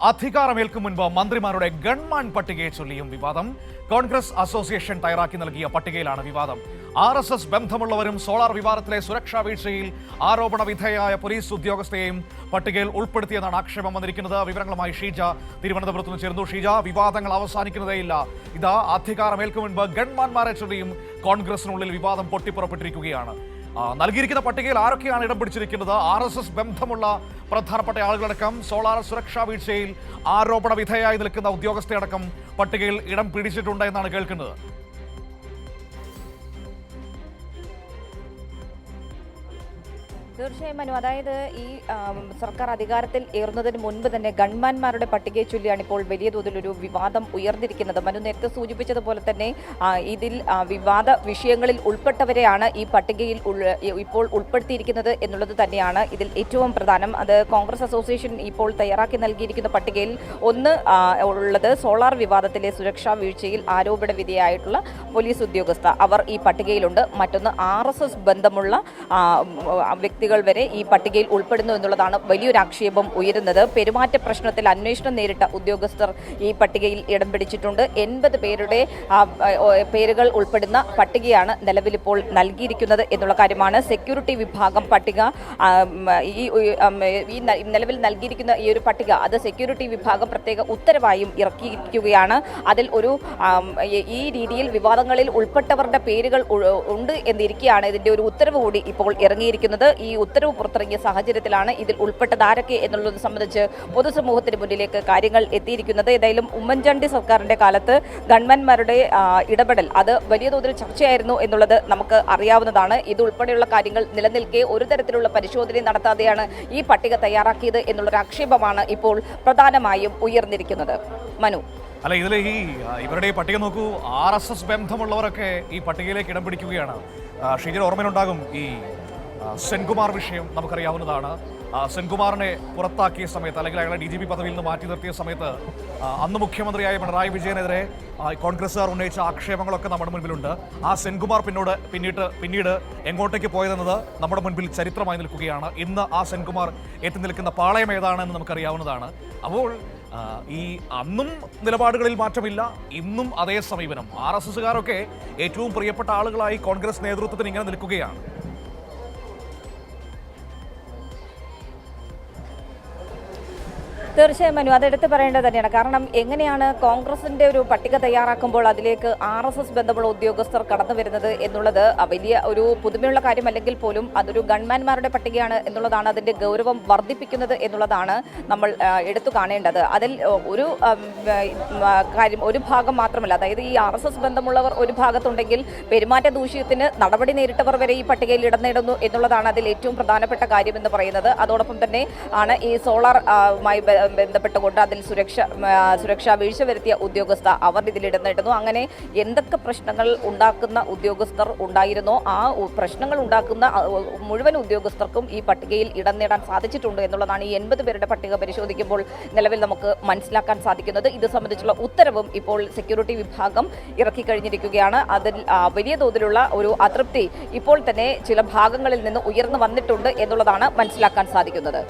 അധികാരമേൽക്കും മുൻപ് മന്ത്രിമാരുടെ ഗൺമാൻ പട്ടികയെ ചൊല്ലിയും വിവാദം. കോൺഗ്രസ് അസോസിയേഷൻ തയ്യാറാക്കി നൽകിയ പട്ടികയിലാണ് വിവാദം. RSS ബന്ധമുള്ളവരും സോളാർ വിവാദത്തിലെ സുരക്ഷാ വീഴ്ചയിൽ ആരോപണ വിധേയയായ പോലീസ് ഉദ്യോഗസ്ഥയെയും പട്ടികയിൽ ഉൾപ്പെടുത്തിയെന്നാണ് ആക്ഷേപം വന്നിരിക്കുന്നത്. വിവരങ്ങളുമായി ഷീജ തിരുവനന്തപുരത്ത് നിന്ന് ചേർന്നു. ഷീജ, വിവാദങ്ങൾ അവസാനിക്കുന്നതേയില്ല. ഇതാ അധികാരമേൽക്കും മുൻപ് ഗൺമാൻമാരെ ചൊല്ലിയും കോൺഗ്രസിനുള്ളിൽ വിവാദം പൊട്ടിപ്പുറപ്പെട്ടിരിക്കുകയാണ്. നൽകിയിരിക്കുന്ന പട്ടികയിൽ ആരൊക്കെയാണ് ഇടം പിടിച്ചിരിക്കുന്നത്? RSS ബന്ധമുള്ള പ്രധാനപ്പെട്ട ആളുകളടക്കം സോളാർ സുരക്ഷാ വീഴ്ചയിൽ ആരോപണ വിധേയയായി നിൽക്കുന്ന ഉദ്യോഗസ്ഥയടക്കം പട്ടികയിൽ ഇടം പിടിച്ചിട്ടുണ്ട് എന്നാണ് കേൾക്കുന്നത്. തീർച്ചയായും മനു, അതായത് ഈ സർക്കാർ അധികാരത്തിൽ ഏറുന്നതിന് മുൻപ് തന്നെ ഗൺമാൻമാരുടെ പട്ടികയെ ചൊല്ലിയാണ് ഇപ്പോൾ വലിയ തോതിലൊരു വിവാദം ഉയർന്നിരിക്കുന്നത്. മനു നേരത്തെ സൂചിപ്പിച്ചതുപോലെ തന്നെ ഇതിൽ വിവാദ വിഷയങ്ങളിൽ ഉൾപ്പെട്ടവരെയാണ് ഈ പട്ടികയിൽ ഇപ്പോൾ ഉൾപ്പെടുത്തിയിരിക്കുന്നത് എന്നുള്ളത് തന്നെയാണ് ഇതിൽ ഏറ്റവും പ്രധാനം. അത് കോൺഗ്രസ് അസോസിയേഷൻ ഇപ്പോൾ തയ്യാറാക്കി നൽകിയിരിക്കുന്ന പട്ടികയിൽ ഒന്ന് ഉള്ളത് സോളാർ വിവാദത്തിലെ സുരക്ഷാ വീഴ്ചയിൽ ആരോപണ വിധേയയായിട്ടുള്ള പോലീസ് ഉദ്യോഗസ്ഥ, അവർ ഈ പട്ടികയിലുണ്ട്. മറ്റൊന്ന് RSS ബന്ധമുള്ള വ്യക്തികൾ വരെ ഈ പട്ടികയിൽ ഉൾപ്പെടുന്നു എന്നുള്ളതാണ് വലിയൊരു ആക്ഷേപം ഉയരുന്നത്. പെരുമാറ്റ പ്രശ്നത്തിൽ അന്വേഷണം നേരിട്ട ഉദ്യോഗസ്ഥർ ഈ പട്ടികയിൽ ഇടം പിടിച്ചിട്ടുണ്ട്. 80 പേരുടെ പേരുകൾ ഉൾപ്പെടുന്ന പട്ടികയാണ് നിലവിലിപ്പോൾ നൽകിയിരിക്കുന്നത് എന്നുള്ള കാര്യമാണ്. സെക്യൂരിറ്റി വിഭാഗം പട്ടിക, ഈ നിലവിൽ നൽകിയിരിക്കുന്ന ഈ ഒരു പട്ടിക അത് സെക്യൂരിറ്റി വിഭാഗം പ്രത്യേക ഉത്തരവായും ഇറക്കിയിരിക്കുകയാണ്. അതിൽ ഒരു ഈ രീതിയിൽ വിവാദങ്ങളിൽ ഉൾപ്പെട്ടവരുടെ പേരുകൾ ഉണ്ട് എന്നിരിക്കെയാണ് ഇതിന്റെ ഒരു ഉത്തരവ് കൂടി ഇപ്പോൾ ഇറങ്ങിയിരിക്കുന്നത്. ഈ ഉത്തരവ് പുറത്തിറങ്ങിയ സാഹചര്യത്തിലാണ് ഇതിൽ ഉൾപ്പെട്ടത് ആരൊക്കെ എന്നുള്ളത് സംബന്ധിച്ച് പൊതുസമൂഹത്തിന് മുന്നിലേക്ക് കാര്യങ്ങൾ എത്തിയിരിക്കുന്നത്. ഏതായാലും ഉമ്മൻചാണ്ടി സർക്കാരിന്റെ കാലത്ത് ഗവൺമെന്റ്മാരുടെ ഇടപെടൽ അത് വലിയ തോതിൽ ചർച്ചയായിരുന്നു എന്നുള്ളത് നമുക്ക് അറിയാവുന്നതാണ്. ഇതുൾപ്പെടെയുള്ള കാര്യങ്ങൾ നിലനിൽക്കെ ഒരു തരത്തിലുള്ള പരിശോധന നടത്താതെയാണ് ഈ പട്ടിക തയ്യാറാക്കിയത് എന്നുള്ളൊരു ആക്ഷേപമാണ് ഇപ്പോൾ പ്രധാനമായും ഉയർന്നിരിക്കുന്നത്. മനു, അല്ല, ഇതിൽ ഇവരുടെ പട്ടിക നോക്കൂ. RSS ബന്ധമുള്ളവരൊക്കെ ഈ പട്ടികയിലേക്ക് ഇടം പിടിക്കുകയാണ്. ഷീജയുടെ ഓർമ്മയിലുണ്ടാകും ഈ സെൻകുമാർ വിഷയം, നമുക്കറിയാവുന്നതാണ്. സെൻകുമാറിനെ പുറത്താക്കിയ സമയത്ത്, അല്ലെങ്കിൽ അയാളെ DGP പദവിയിൽ നിന്ന് മാറ്റി നിർത്തിയ സമയത്ത് അന്ന് മുഖ്യമന്ത്രിയായ പിണറായി വിജയനെതിരെ കോൺഗ്രസ്സുകാർ ഉന്നയിച്ച ആക്ഷേപങ്ങളൊക്കെ നമ്മുടെ മുൻപിലുണ്ട്. ആ സെൻകുമാർ പിന്നീട് എങ്ങോട്ടേക്ക് പോയതെന്നത് നമ്മുടെ മുൻപിൽ ചരിത്രമായി നിൽക്കുകയാണ്. ഇന്ന് ആ സെൻകുമാർ എത്തി നിൽക്കുന്ന പാളയം ഏതാണെന്ന് നമുക്കറിയാവുന്നതാണ്. അപ്പോൾ ഈ അന്നും നിലപാടുകളിൽ മാറ്റമില്ല, ഇന്നും അതേ സമീപനം. RSSകാരൊക്കെ ഏറ്റവും പ്രിയപ്പെട്ട ആളുകളായി കോൺഗ്രസ് നേതൃത്വത്തിന് ഇങ്ങനെ നിൽക്കുകയാണ്. തീർച്ചയായും മനു, അതെടുത്ത് പറയേണ്ടത് തന്നെയാണ്. കാരണം എങ്ങനെയാണ് കോൺഗ്രസിന്റെ ഒരു പട്ടിക തയ്യാറാക്കുമ്പോൾ അതിലേക്ക് RSS ബന്ധമുള്ള ഉദ്യോഗസ്ഥർ കടന്നു വരുന്നത് എന്നുള്ളത് വലിയ ഒരു പുതുമയുള്ള കാര്യമല്ലെങ്കിൽ പോലും അതൊരു ഗൺമാൻമാരുടെ പട്ടികയാണ് എന്നുള്ളതാണ് അതിന്റെ ഗൗരവം വർദ്ധിപ്പിക്കുന്നത് എന്നുള്ളതാണ് നമ്മൾ എടുത്തു കാണേണ്ടത്. അതിൽ ഒരു കാര്യം, ഒരു ഭാഗം മാത്രമല്ല, അതായത് ഈ RSS ബന്ധമുള്ളവർ ഒരു ഭാഗത്തുണ്ടെങ്കിൽ പെരുമാറ്റ ദൂഷ്യത്തിന് നടപടി നേരിട്ടവർ വരെ ഈ പട്ടികയിൽ ഇടം നേടുന്നു എന്നുള്ളതാണ് അതിൽ ഏറ്റവും പ്രധാനപ്പെട്ട കാര്യം എന്ന് പറയുന്നത്. അതോടൊപ്പം തന്നെ ആണ് ഈ സോളാറുമായി ബന്ധപ്പെട്ടുകൊണ്ട് അതിൽ സുരക്ഷാ വീഴ്ച വരുത്തിയ ഉദ്യോഗസ്ഥ, അവർ ഇതിൽ ഇടം നേടുന്നു. അങ്ങനെ എന്തൊക്കെ പ്രശ്നങ്ങൾ ഉണ്ടാക്കുന്ന ഉദ്യോഗസ്ഥർ ഉണ്ടായിരുന്നോ ആ പ്രശ്നങ്ങൾ ഉണ്ടാക്കുന്ന മുഴുവൻ ഉദ്യോഗസ്ഥർക്കും ഈ പട്ടികയിൽ ഇടം നേടാൻ സാധിച്ചിട്ടുണ്ട് എന്നുള്ളതാണ് ഈ 80 പേരുടെ പട്ടിക പരിശോധിക്കുമ്പോൾ നിലവിൽ നമുക്ക് മനസ്സിലാക്കാൻ സാധിക്കുന്നത്. ഇത് സംബന്ധിച്ചുള്ള ഉത്തരവും ഇപ്പോൾ സെക്യൂരിറ്റി വിഭാഗം ഇറക്കിക്കഴിഞ്ഞിരിക്കുകയാണ്. അതിൽ വലിയ തോതിലുള്ള ഒരു അതൃപ്തി ഇപ്പോൾ തന്നെ ചില ഭാഗങ്ങളിൽ നിന്ന് ഉയർന്നു വന്നിട്ടുണ്ട് എന്നുള്ളതാണ് മനസ്സിലാക്കാൻ സാധിക്കുന്നത്.